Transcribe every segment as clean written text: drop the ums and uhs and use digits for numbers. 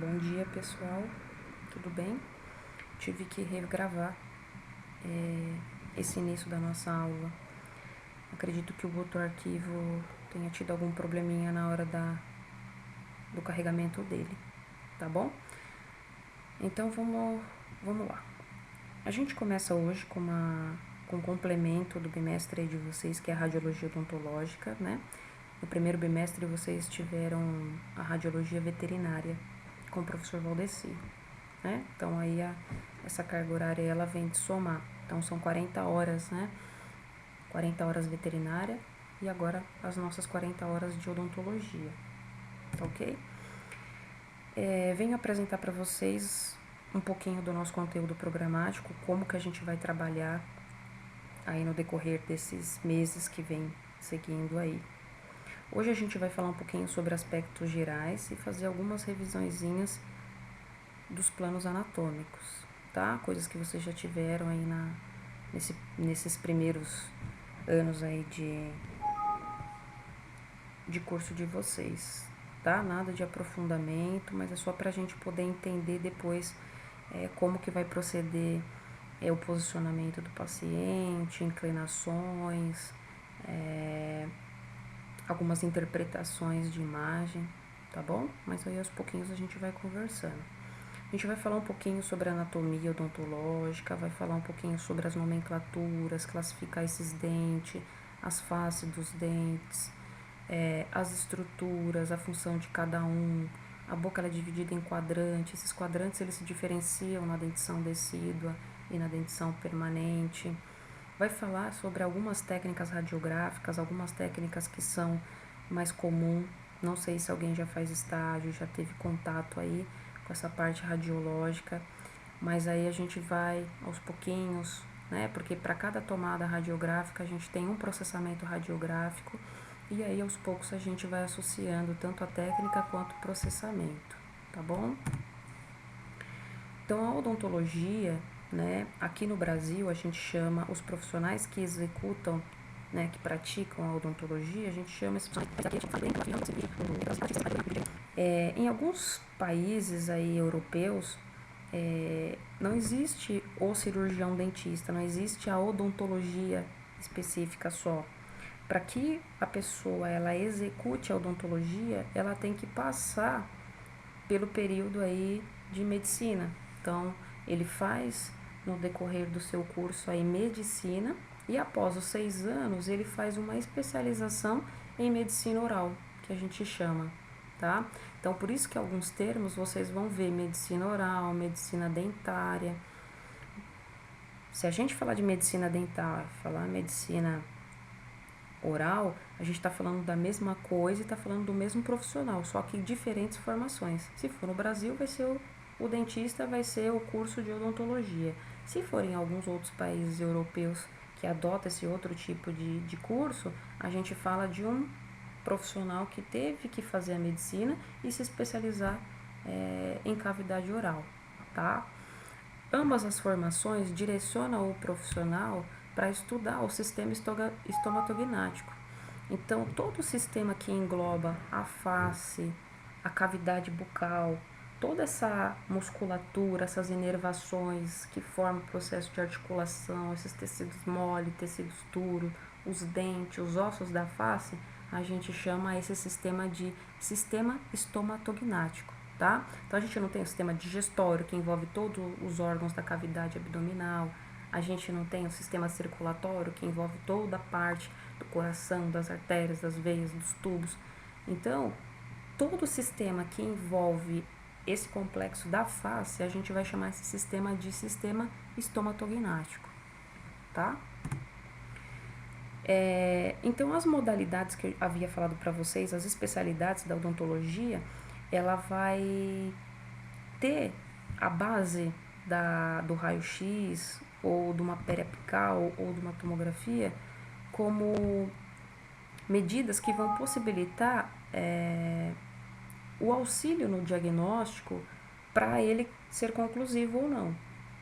Bom dia, pessoal, tudo bem? Tive que regravar esse início da nossa aula. Acredito que o outro arquivo tenha tido algum probleminha na hora do carregamento dele, tá bom? Então vamos lá. A gente começa hoje com um complemento do bimestre de vocês, que é a radiologia odontológica, né? No primeiro bimestre vocês tiveram a radiologia veterinária com o professor Valdeci, né? Então aí essa carga horária ela vem de somar. Então são 40 horas, né? 40 horas veterinária e agora as nossas 40 horas de odontologia, tá ok? Venho apresentar para vocês um pouquinho do nosso conteúdo programático, como que a gente vai trabalhar aí no decorrer desses meses que vem seguindo aí. Hoje a gente vai falar um pouquinho sobre aspectos gerais e fazer algumas revisõezinhas dos planos anatômicos, tá? Coisas que vocês já tiveram aí nesses primeiros anos aí de curso de vocês, tá? Nada de aprofundamento, mas é só pra gente poder entender depois como que vai proceder o posicionamento do paciente, inclinações, algumas interpretações de imagem, tá bom? Mas aí aos pouquinhos a gente vai conversando. A gente vai falar um pouquinho sobre a anatomia odontológica, vai falar um pouquinho sobre as nomenclaturas, classificar esses dentes, as faces dos dentes, as estruturas, a função de cada um. A boca ela é dividida em quadrantes. Esses quadrantes eles se diferenciam na dentição decídua e na dentição permanente. Vai falar sobre algumas técnicas radiográficas, algumas técnicas que são mais comuns. Não sei se alguém já faz estágio, já teve contato aí com essa parte radiológica, mas aí a gente vai aos pouquinhos, né? Porque para cada tomada radiográfica a gente tem um processamento radiográfico e aí aos poucos a gente vai associando tanto a técnica quanto o processamento, tá bom? Então a odontologia, né? Aqui no Brasil a gente chama os profissionais que executam, né, que praticam a odontologia, a gente chama esses em alguns países aí europeus não existe o cirurgião dentista, não existe a odontologia específica só. Para que a pessoa ela execute a odontologia, ela tem que passar pelo período aí de medicina. Então, ele faz no decorrer do seu curso aí medicina e após os 6 anos ele faz uma especialização em medicina oral, que a gente chama, tá? Então, por isso que alguns termos vocês vão ver medicina oral, medicina dentária. Se a gente falar de medicina dentária, falar medicina oral, a gente está falando da mesma coisa e está falando do mesmo profissional, só que diferentes formações. Se for no Brasil, vai ser o dentista, vai ser o curso de odontologia. Se for em alguns outros países europeus que adotam esse outro tipo de curso, a gente fala de um profissional que teve que fazer a medicina e se especializar em cavidade oral, tá? Ambas as formações direcionam o profissional para estudar o sistema estomatognático. Então, todo o sistema que engloba a face, a cavidade bucal, toda essa musculatura, essas inervações que formam o processo de articulação, esses tecidos mole, tecidos duros, os dentes, os ossos da face, a gente chama esse sistema de sistema estomatognático, tá? Então a gente não tem o sistema digestório, que envolve todos os órgãos da cavidade abdominal, a gente não tem o sistema circulatório, que envolve toda a parte do coração, das artérias, das veias, dos tubos. Então, todo o sistema que envolve esse complexo da face, a gente vai chamar esse sistema de sistema estomatognático, tá? Então, as modalidades que eu havia falado para vocês, as especialidades da odontologia, ela vai ter a base do raio-x ou de uma periapical ou de uma tomografia como medidas que vão possibilitar o auxílio no diagnóstico para ele ser conclusivo ou não,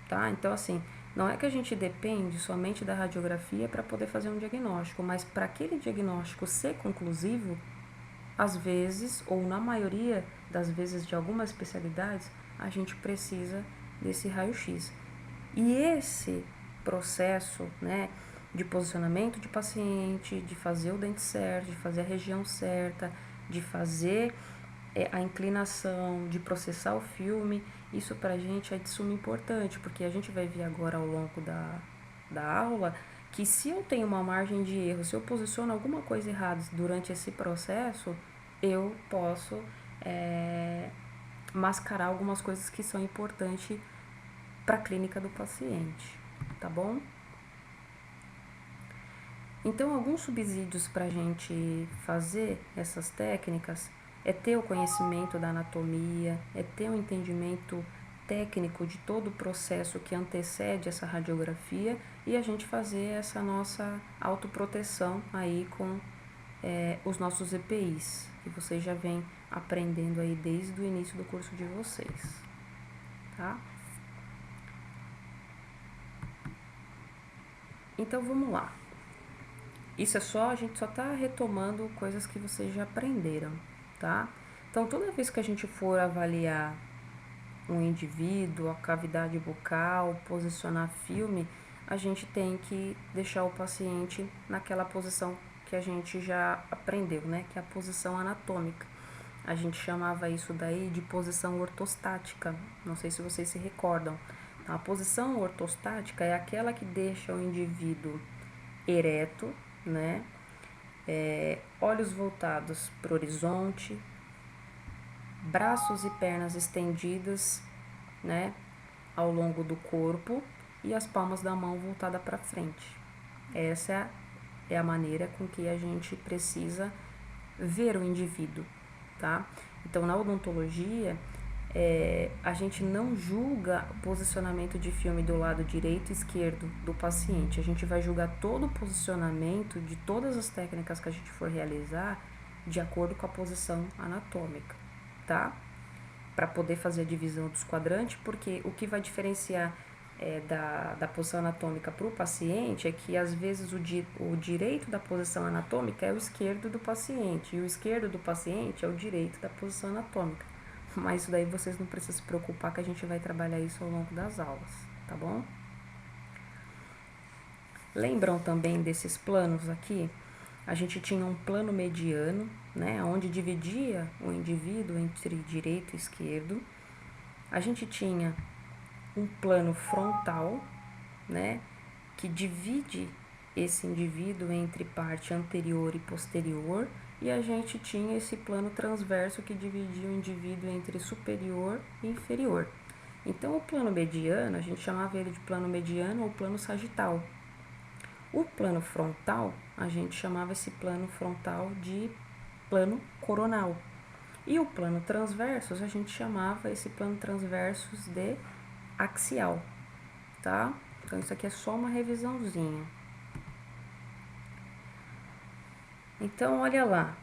tá? Então, assim, não é que a gente depende somente da radiografia para poder fazer um diagnóstico, mas para aquele diagnóstico ser conclusivo, às vezes, ou na maioria das vezes de algumas especialidades, a gente precisa desse raio-x. E esse processo, né, de posicionamento de paciente, de fazer o dente certo, de fazer a região certa, de fazer a inclinação, de processar o filme, isso pra gente é de suma importância, porque a gente vai ver agora ao longo da aula que se eu tenho uma margem de erro, se eu posiciono alguma coisa errada durante esse processo, eu posso mascarar algumas coisas que são importantes para a clínica do paciente, tá bom? Então, alguns subsídios para a gente fazer essas técnicas é ter o conhecimento da anatomia, é ter um entendimento técnico de todo o processo que antecede essa radiografia e a gente fazer essa nossa autoproteção aí com os nossos EPIs, que vocês já vêm aprendendo aí desde o início do curso de vocês, tá? Então, vamos lá. Isso é só, a gente só está retomando coisas que vocês já aprenderam, tá? Então, toda vez que a gente for avaliar um indivíduo, a cavidade bucal, posicionar filme, a gente tem que deixar o paciente naquela posição que a gente já aprendeu, né? Que é a posição anatômica. A gente chamava isso daí de posição ortostática. Não sei se vocês se recordam. A posição ortostática é aquela que deixa o indivíduo ereto, né? Olhos voltados para o horizonte, braços e pernas estendidas, né, ao longo do corpo e as palmas da mão voltada para frente. Essa é a maneira com que a gente precisa ver o indivíduo, tá? Então, na odontologia, a gente não julga o posicionamento de filme do lado direito e esquerdo do paciente. A gente vai julgar todo o posicionamento de todas as técnicas que a gente for realizar de acordo com a posição anatômica, tá? Para poder fazer a divisão dos quadrantes, porque o que vai diferenciar da posição anatômica para o paciente é que às vezes o direito da posição anatômica é o esquerdo do paciente e o esquerdo do paciente é o direito da posição anatômica. Mas isso daí vocês não precisam se preocupar que a gente vai trabalhar isso ao longo das aulas, tá bom? Lembram também desses planos aqui? A gente tinha um plano mediano, né, onde dividia o indivíduo entre direito e esquerdo. A gente tinha um plano frontal, né, que divide esse indivíduo entre parte anterior e posterior, e a gente tinha esse plano transverso que dividia o indivíduo entre superior e inferior. Então, o plano mediano, a gente chamava ele de plano mediano ou plano sagital. O plano frontal, a gente chamava esse plano frontal de plano coronal. E o plano transversos, a gente chamava esse plano transversos de axial, tá? Então, isso aqui é só uma revisãozinha. Então, olha lá,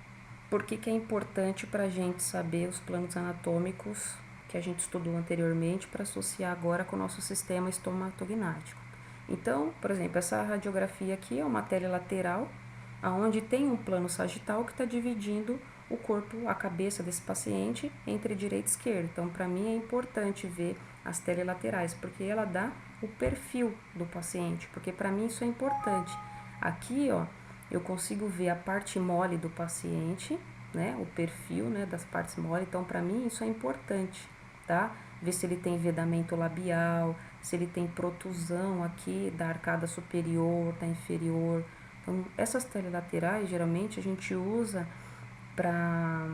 por que é importante para a gente saber os planos anatômicos que a gente estudou anteriormente para associar agora com o nosso sistema estomatognático. Então, por exemplo, essa radiografia aqui é uma tele lateral, onde tem um plano sagital que está dividindo o corpo, a cabeça desse paciente entre direita e esquerda. Então, para mim é importante ver as telelaterais, porque ela dá o perfil do paciente, porque para mim isso é importante. Aqui, ó, eu consigo ver a parte mole do paciente, né, o perfil, né, das partes mole. Então, para mim isso é importante, tá? Ver se ele tem vedamento labial, se ele tem protusão aqui da arcada superior, da inferior. Então, essas telelaterais, geralmente, a gente usa para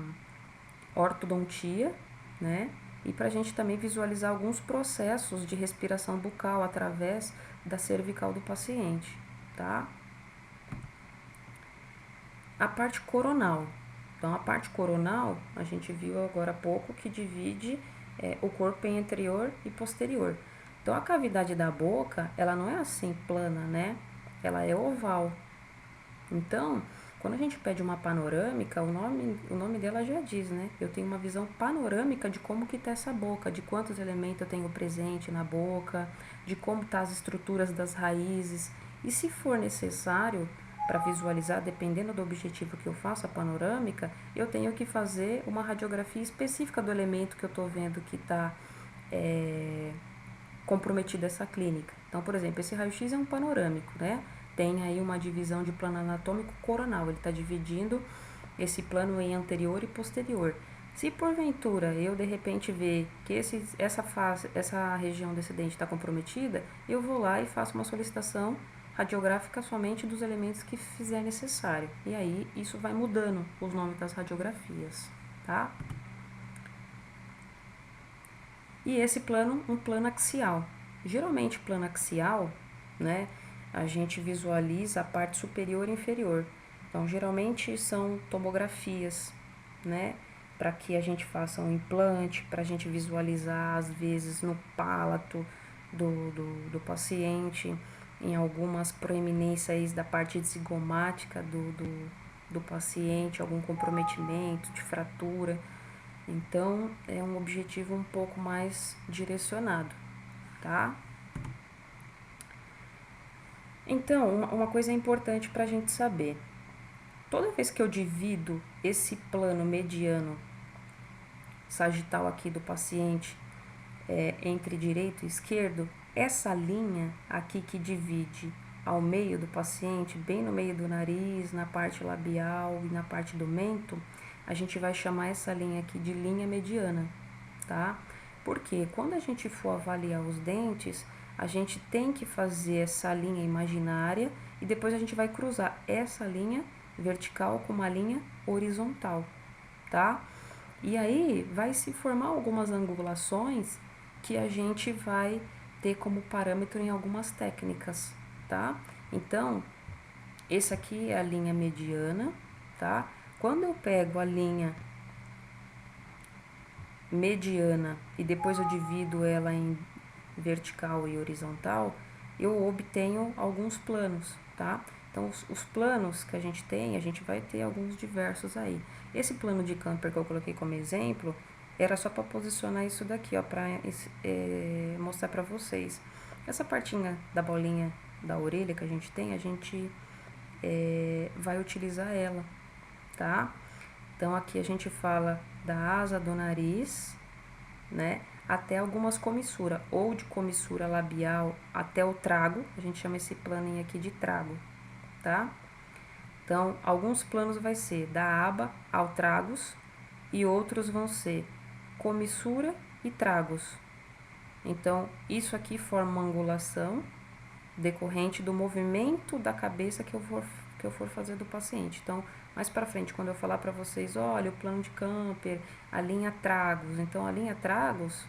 ortodontia, né? E para a gente também visualizar alguns processos de respiração bucal através da cervical do paciente, tá? A parte coronal. Então, a parte coronal, a gente viu agora há pouco que divide o corpo em anterior e posterior. Então, a cavidade da boca, ela não é assim plana, né? Ela é oval. Então, quando a gente pede uma panorâmica, o nome dela já diz, né? Eu tenho uma visão panorâmica de como que tá essa boca, de quantos elementos eu tenho presente na boca, de como tá as estruturas das raízes. E se for necessário, para visualizar, dependendo do objetivo que eu faço, a panorâmica, eu tenho que fazer uma radiografia específica do elemento que eu estou vendo que está comprometido essa clínica. Então, por exemplo, esse raio-x é um panorâmico, né? Tem aí uma divisão de plano anatômico coronal, ele está dividindo esse plano em anterior e posterior. Se porventura eu de repente ver que essa região desse dente está comprometida, eu vou lá e faço uma solicitação radiográfica somente dos elementos que fizer necessário. E aí isso vai mudando os nomes das radiografias, tá? E esse plano, um plano axial. Geralmente plano axial, né, a gente visualiza a parte superior e inferior. Então, geralmente são tomografias, né, para que a gente faça um implante, para a gente visualizar, às vezes, no palato do paciente, em algumas proeminências da parte zigomática do paciente, algum comprometimento de fratura. Então, é um objetivo um pouco mais direcionado, tá? Então, uma coisa importante para a gente saber. Toda vez que eu divido esse plano mediano sagital aqui do paciente entre direito e esquerdo, essa linha aqui que divide ao meio do paciente, bem no meio do nariz, na parte labial e na parte do mento, a gente vai chamar essa linha aqui de linha mediana, tá? Porque quando a gente for avaliar os dentes, a gente tem que fazer essa linha imaginária e depois a gente vai cruzar essa linha vertical com uma linha horizontal, tá? E aí vai se formar algumas angulações que a gente vai ter como parâmetro em algumas técnicas, tá? Então, esse aqui é a linha mediana, tá? Quando eu pego a linha mediana e depois eu divido ela em vertical e horizontal, eu obtenho alguns planos, tá? Então, os planos que a gente vai ter alguns diversos aí. Esse plano de Camper que eu coloquei como exemplo, era só para posicionar isso daqui, ó, para mostrar para vocês. Essa partinha da bolinha da orelha que a gente vai utilizar ela, tá? Então, aqui a gente fala da asa do nariz, né? Até algumas comissuras, ou de comissura labial até o trago, a gente chama esse planinho aqui de trago, tá? Então, alguns planos vai ser da aba ao tragos e outros vão ser comissura e tragos. Então, isso aqui forma uma angulação decorrente do movimento da cabeça que eu for fazer do paciente. Então, mais para frente, quando eu falar para vocês, olha, o plano de Camper, a linha tragos. Então, a linha tragos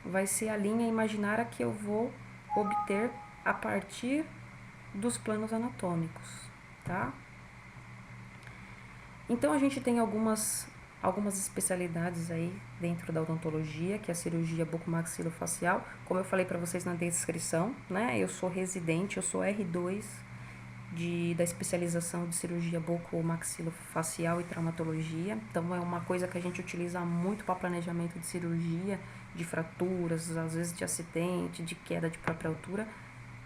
vai ser a linha imaginária que eu vou obter a partir dos planos anatômicos, tá? Então, a gente tem algumas especialidades aí dentro da odontologia, que é a cirurgia bucomaxilofacial. Como eu falei para vocês na descrição, né? Eu sou residente, eu sou R2 da especialização de cirurgia bucomaxilofacial e traumatologia. Então, é uma coisa que a gente utiliza muito para planejamento de cirurgia, de fraturas, às vezes de acidente, de queda de própria altura.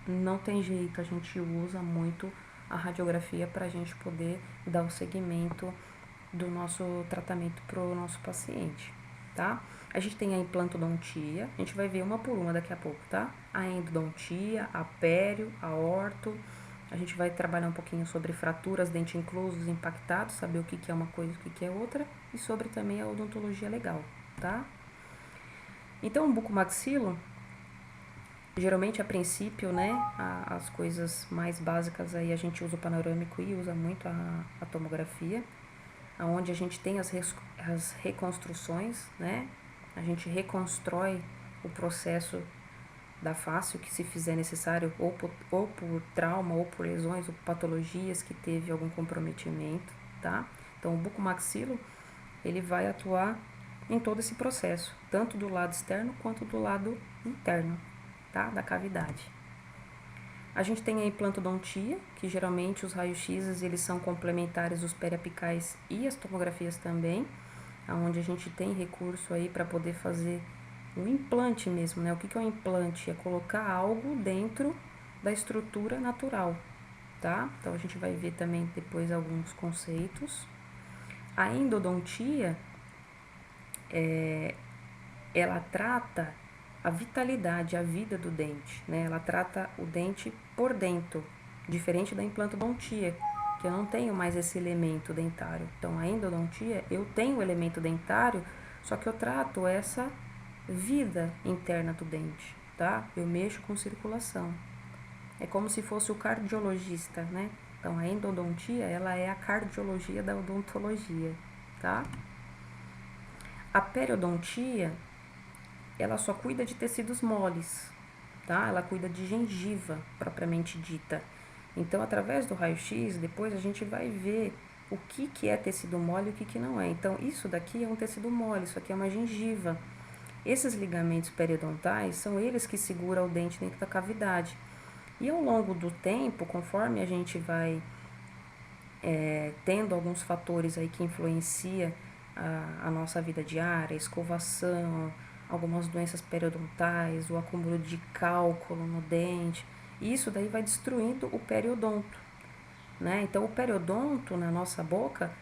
Não tem jeito, a gente usa muito a radiografia para a gente poder dar o segmento do nosso tratamento para o nosso paciente, tá? A gente tem a implantodontia, a gente vai ver uma por uma daqui a pouco, tá? A endodontia, a pério, a orto. A gente vai trabalhar um pouquinho sobre fraturas, dente inclusos, impactados, saber o que é uma coisa e o que é outra, e sobre também a odontologia legal, tá? Então, o bucomaxilo, geralmente a princípio, né, as coisas mais básicas aí a gente usa o panorâmico e usa muito a tomografia, onde a gente tem as reconstruções, né, a gente reconstrói o processo da face, o que se fizer necessário, ou por trauma, ou por lesões, ou patologias que teve algum comprometimento, tá? Então, o bucomaxilo, ele vai atuar em todo esse processo, tanto do lado externo quanto do lado interno, tá? Da cavidade. A gente tem a implantodontia, que geralmente os raios-x, eles são complementares dos periapicais e as tomografias também, onde a gente tem recurso aí para poder fazer um implante mesmo, né? O que é um implante? É colocar algo dentro da estrutura natural, tá? Então a gente vai ver também depois alguns conceitos. A endodontia, ela trata a vitalidade, a vida do dente, né? Ela trata o dente por dentro, diferente da implantodontia, que eu não tenho mais esse elemento dentário. Então, a endodontia, eu tenho o elemento dentário, só que eu trato essa vida interna do dente, tá? Eu mexo com circulação. É como se fosse o cardiologista, né? Então, a endodontia, ela é a cardiologia da odontologia, tá? A periodontia, ela só cuida de tecidos moles, tá? Ela cuida de gengiva, propriamente dita. Então, através do raio-x, depois a gente vai ver o que é tecido mole e o que não é. Então, isso daqui é um tecido mole, isso aqui é uma gengiva. Esses ligamentos periodontais são eles que seguram o dente dentro da cavidade. E ao longo do tempo, conforme a gente vai tendo alguns fatores aí que influencia a nossa vida diária, escovação, algumas doenças periodontais, o acúmulo de cálculo no dente, isso daí vai destruindo o periodonto, né? Então, o periodonto na nossa boca,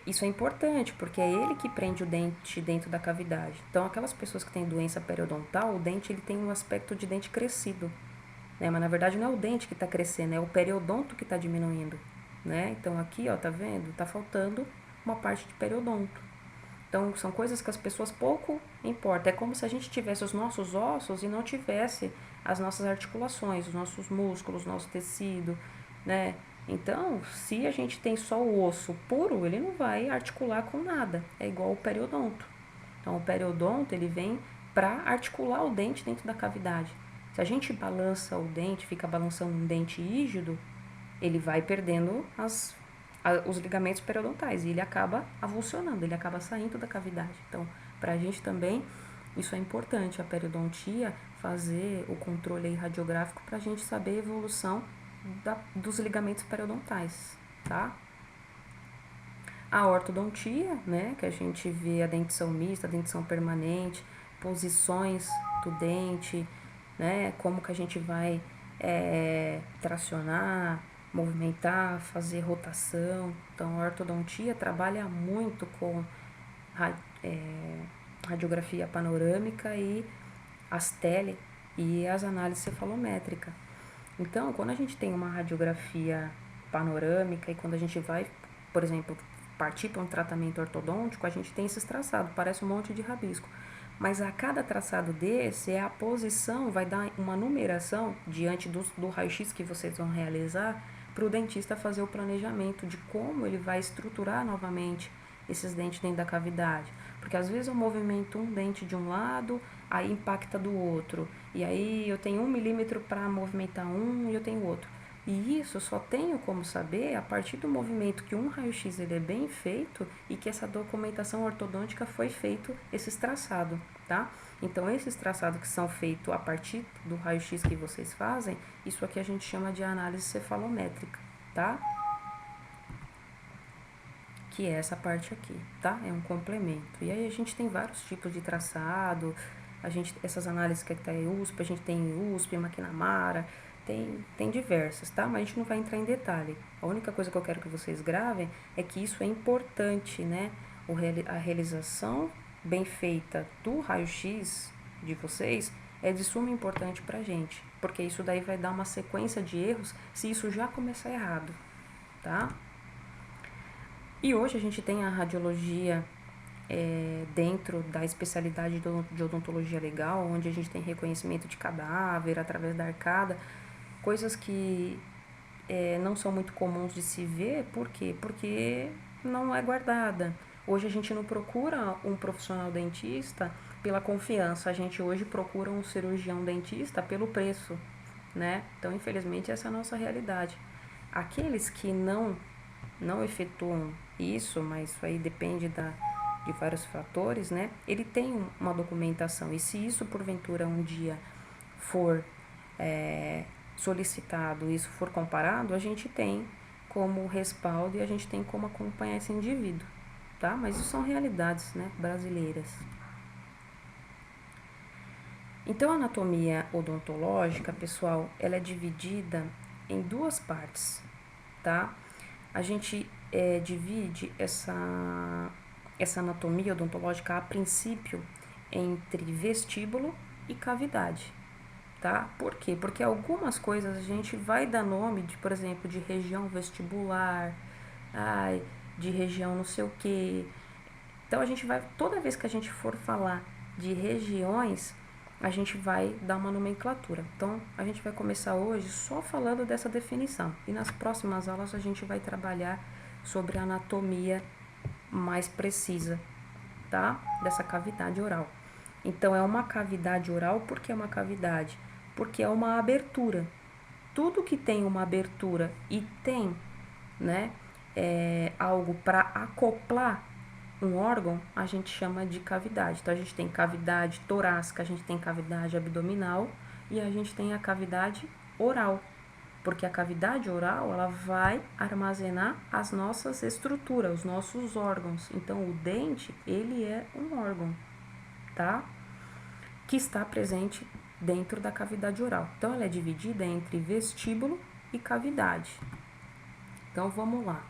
isso é importante, porque é ele que prende o dente dentro da cavidade. Então, aquelas pessoas que têm doença periodontal, o dente ele tem um aspecto de dente crescido, né? Mas na verdade não é o dente que está crescendo, é o periodonto que está diminuindo, né? Então aqui, ó, tá vendo? Tá faltando uma parte de periodonto. Então são coisas que as pessoas pouco importam. É como se a gente tivesse os nossos ossos e não tivesse as nossas articulações, os nossos músculos, nosso tecido, né? Então, se a gente tem só o osso puro, ele não vai articular com nada. É igual o periodonto. Então, o periodonto, ele vem para articular o dente dentro da cavidade. Se a gente balança o dente, fica balançando um dente rígido, ele vai perdendo os ligamentos periodontais e ele acaba avulsionando, ele acaba saindo da cavidade. Então, para a gente também, isso é importante, a periodontia, fazer o controle radiográfico para a gente saber a evolução dos ligamentos periodontais, tá? A ortodontia, né, que a gente vê a dentição mista, a dentição permanente, posições do dente, né, como que a gente vai tracionar, movimentar, fazer rotação. Então, a ortodontia trabalha muito com radiografia panorâmica e as tele e as análises cefalométricas. Então, quando a gente tem uma radiografia panorâmica e quando a gente vai, por exemplo, partir para um tratamento ortodôntico, a gente tem esses traçados, parece um monte de rabisco. Mas a cada traçado desse, a posição vai dar uma numeração diante do raio-x que vocês vão realizar para o dentista fazer o planejamento de como ele vai estruturar novamente esses dentes dentro da cavidade. Porque às vezes eu movimento um dente de um lado, aí impacta do outro. E aí eu tenho 1 milímetro para movimentar um e eu tenho outro. E isso eu só tenho como saber a partir do movimento que um raio-x ele é bem feito e que essa documentação ortodôntica foi feito esses traçados, tá? Então, esses traçados que são feitos a partir do raio-x que vocês fazem, isso aqui a gente chama de análise cefalométrica, tá? Que é essa parte aqui, tá? É um complemento. E aí a gente tem vários tipos de traçado, essas análises que tá aí USP, a gente tem USP, McNamara, tem diversas, tá? Mas a gente não vai entrar em detalhe. A única coisa que eu quero que vocês gravem é que isso é importante, né? A realização bem feita do raio-x de vocês é de suma importância pra gente, porque isso daí vai dar uma sequência de erros se isso já começar errado, tá? E hoje a gente tem a radiologia dentro da especialidade de odontologia legal, onde a gente tem reconhecimento de cadáver através da arcada, coisas que não são muito comuns de se ver. Por quê? Porque não é guardada. Hoje a gente não procura um profissional dentista pela confiança, a gente hoje procura um cirurgião dentista pelo preço, né? Então, infelizmente, essa é a nossa realidade. Aqueles que não efetuam isso, mas isso aí depende de vários fatores, né? Ele tem uma documentação, e se isso porventura um dia for solicitado, isso for comparado, a gente tem como respaldo e a gente tem como acompanhar esse indivíduo, tá? Mas isso são realidades, né, brasileiras. Então, a anatomia odontológica, pessoal, ela é dividida em duas partes, tá? A gente divide essa anatomia odontológica a princípio entre vestíbulo e cavidade, tá? Por quê? Porque algumas coisas a gente vai dar nome de, por exemplo, de região vestibular, de região não sei o quê. Então a gente vai, toda vez que a gente for falar de regiões, a gente vai dar uma nomenclatura. Então a gente vai começar hoje só falando dessa definição. E nas próximas aulas a gente vai trabalhar sobre a anatomia mais precisa, tá? Dessa cavidade oral. Então é uma cavidade oral, por que é uma cavidade? Porque é uma abertura. Tudo que tem uma abertura e tem, né, algo para acoplar um órgão, a gente chama de cavidade. Então a gente tem cavidade torácica, a gente tem cavidade abdominal e a gente tem a cavidade oral. Porque a cavidade oral, ela vai armazenar as nossas estruturas, os nossos órgãos. Então o dente, ele é um órgão, tá? Que está presente dentro da cavidade oral. Então ela é dividida entre vestíbulo e cavidade. Então vamos lá.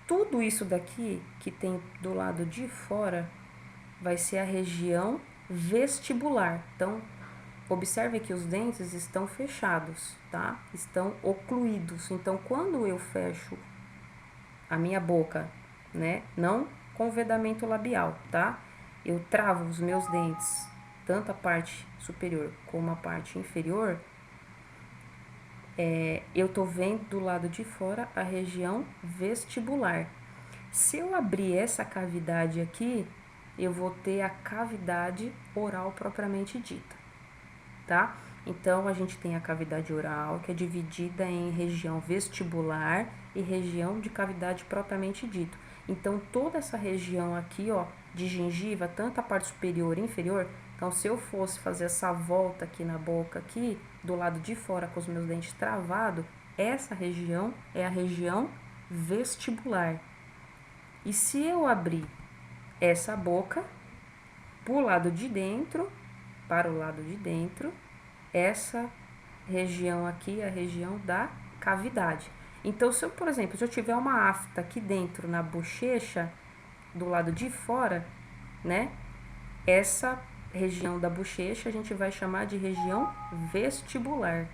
Tudo isso daqui que tem do lado de fora vai ser a região vestibular. Então, observe que os dentes estão fechados, tá? Estão ocluídos. Então, quando eu fecho a minha boca, né? Não com vedamento labial, tá? Eu travo os meus dentes, tanto a parte superior como a parte inferior. Eu tô vendo do lado de fora a região vestibular. Se eu abrir essa cavidade aqui, eu vou ter a cavidade oral propriamente dita, tá? Então, a gente tem a cavidade oral, que é dividida em região vestibular e região de cavidade propriamente dita. Então, toda essa região aqui, ó, de gengiva, tanto a parte superior e inferior. Então, se eu fosse fazer essa volta aqui na boca, aqui, do lado de fora com os meus dentes travados, essa região é a região vestibular. E se eu abrir essa boca pro lado de dentro, para o lado de dentro, essa região aqui é a região da cavidade. Então, se eu, por exemplo, se eu tiver uma afta aqui dentro na bochecha, do lado de fora, né? Essa região da bochecha a gente vai chamar de região vestibular,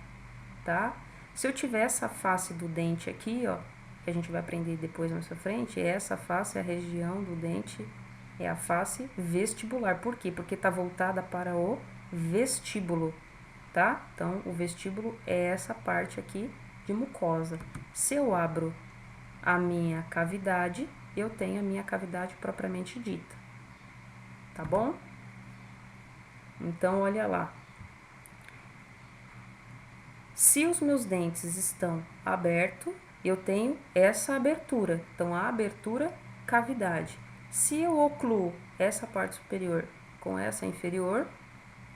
tá? Se eu tiver essa face do dente aqui, ó, que a gente vai aprender depois mais pra frente, essa face é a região do dente, é a face vestibular. Por quê? Porque tá voltada para o vestíbulo, tá? Então, o vestíbulo é essa parte aqui de mucosa. Se eu abro a minha cavidade, eu tenho a minha cavidade propriamente dita, tá bom? Então, olha lá. Se os meus dentes estão abertos, eu tenho essa abertura. Então, a abertura, cavidade. Se eu ocluo essa parte superior com essa inferior,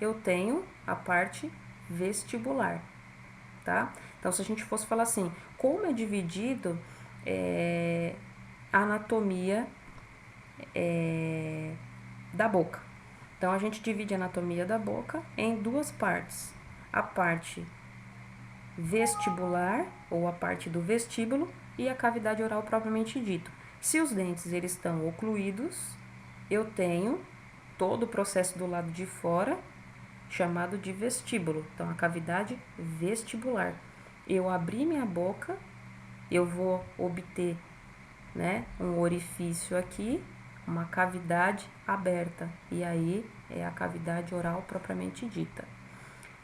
eu tenho a parte vestibular, tá? Então, se a gente fosse falar assim, como é dividido a anatomia da boca? Então, a gente divide a anatomia da boca em duas partes. A parte vestibular, ou a parte do vestíbulo, e a cavidade oral propriamente dito. Se os dentes eles estão ocluídos, eu tenho todo o processo do lado de fora, chamado de vestíbulo. Então, a cavidade vestibular. Eu abri minha boca, eu vou obter, né, um orifício aqui, uma cavidade aberta, e aí é a cavidade oral propriamente dita.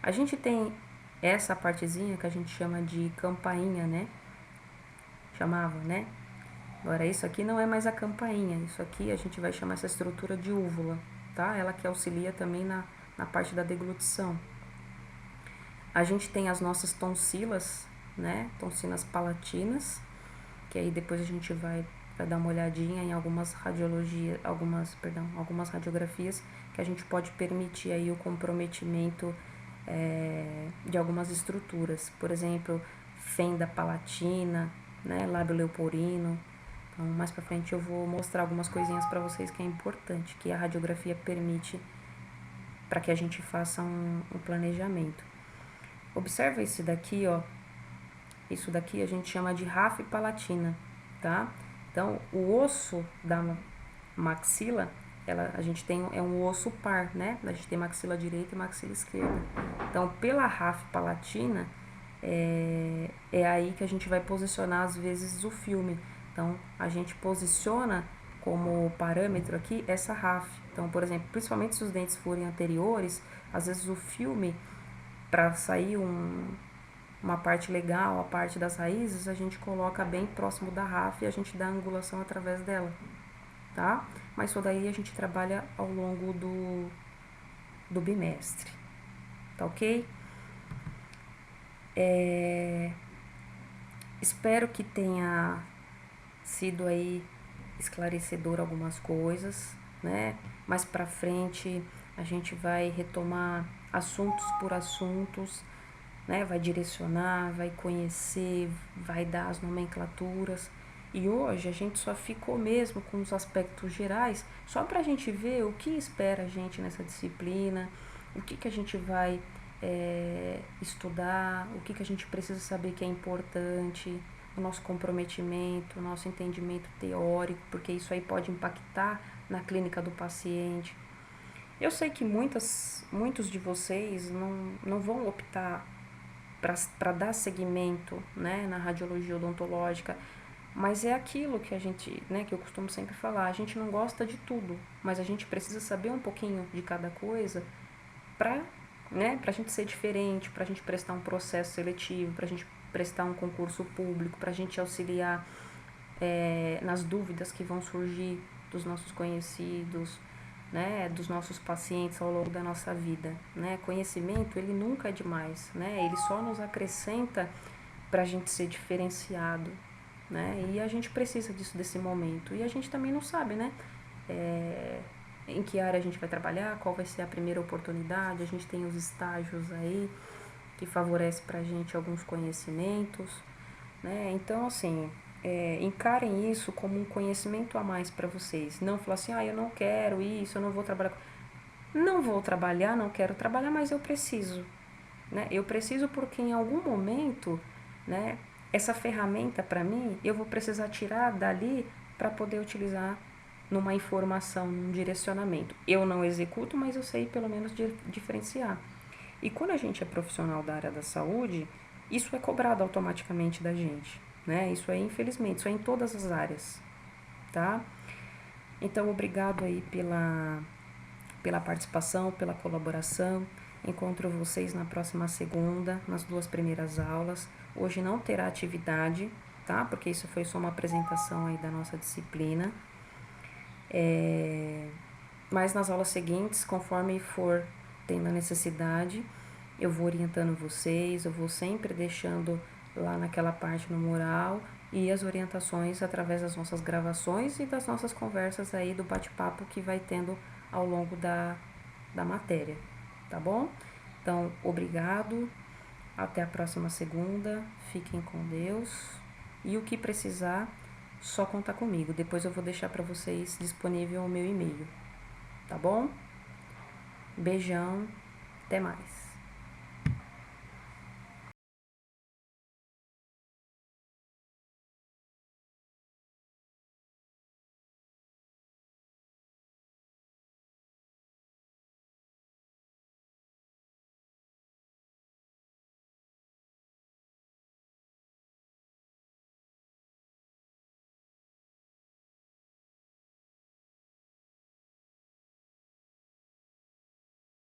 A gente tem essa partezinha que a gente chama de campainha, né? Chamava, né? Agora, isso aqui não é mais a campainha, isso aqui a gente vai chamar essa estrutura de úvula, tá? Ela que auxilia também na parte da deglutição. A gente tem as nossas tonsilas, né? Tonsilas palatinas, que aí depois a gente vai dar uma olhadinha em algumas radiografias que a gente pode permitir aí o comprometimento de algumas estruturas, por exemplo, fenda palatina, né, lábio leporino. Então, mais pra frente eu vou mostrar algumas coisinhas para vocês que é importante, que a radiografia permite para que a gente faça um planejamento. Observa esse daqui, ó. Isso daqui a gente chama de ráfia palatina, tá? Então, o osso da maxila, a gente tem um osso par, né? A gente tem maxila direita e maxila esquerda. Então, pela ráfia palatina, é aí que a gente vai posicionar às vezes o filme. Então, a gente posiciona como parâmetro aqui essa ráfia. Então, por exemplo, principalmente se os dentes forem anteriores, às vezes o filme, para sair uma parte legal, a parte das raízes, a gente coloca bem próximo da ráfia e a gente dá a angulação através dela, tá? Mas isso daí a gente trabalha ao longo do bimestre, tá ok? Espero que tenha sido aí esclarecedor algumas coisas, né? Mais pra frente a gente vai retomar assuntos por assuntos, né? Vai direcionar, vai conhecer, vai dar as nomenclaturas. E hoje a gente só ficou mesmo com os aspectos gerais, só para a gente ver o que espera a gente nessa disciplina, o que a gente vai estudar, o que a gente precisa saber que é importante, o nosso comprometimento, o nosso entendimento teórico, porque isso aí pode impactar na clínica do paciente. Eu sei que muitos de vocês não vão optar para dar seguimento, né, na radiologia odontológica, mas é aquilo que a gente, né, que eu costumo sempre falar, a gente não gosta de tudo, mas a gente precisa saber um pouquinho de cada coisa para, né, pra gente ser diferente, pra gente prestar um processo seletivo, pra gente prestar um concurso público, pra gente auxiliar nas dúvidas que vão surgir dos nossos conhecidos, né, dos nossos pacientes ao longo da nossa vida, né? Conhecimento, ele nunca é demais, né? Ele só nos acrescenta para a gente ser diferenciado, né? E a gente precisa disso desse momento. E a gente também não sabe, né? Em que área a gente vai trabalhar, qual vai ser a primeira oportunidade. A gente tem os estágios aí que favorece para a gente alguns conhecimentos, né? Então, assim, encarem isso como um conhecimento a mais para vocês. Não falar assim, eu não quero isso, eu não vou trabalhar. Não vou trabalhar, não quero trabalhar, mas eu preciso, né? Eu preciso porque em algum momento, né, essa ferramenta para mim, eu vou precisar tirar dali para poder utilizar numa informação, num direcionamento. Eu não executo, mas eu sei pelo menos diferenciar. E quando a gente é profissional da área da saúde, isso é cobrado automaticamente da gente, né? Isso é, infelizmente, isso é em todas as áreas, tá? Então, obrigado aí pela participação, pela colaboração. Encontro vocês na próxima segunda, nas 2 primeiras aulas. Hoje não terá atividade, tá? Porque isso foi só uma apresentação aí da nossa disciplina. Mas nas aulas seguintes, conforme for tendo a necessidade, eu vou orientando vocês, eu vou sempre deixando lá naquela parte no mural e as orientações através das nossas gravações e das nossas conversas aí do bate-papo que vai tendo ao longo da matéria, tá bom? Então, obrigado, até a próxima segunda, fiquem com Deus e o que precisar, só contar comigo. Depois eu vou deixar para vocês disponível o meu e-mail, tá bom? Beijão, até mais.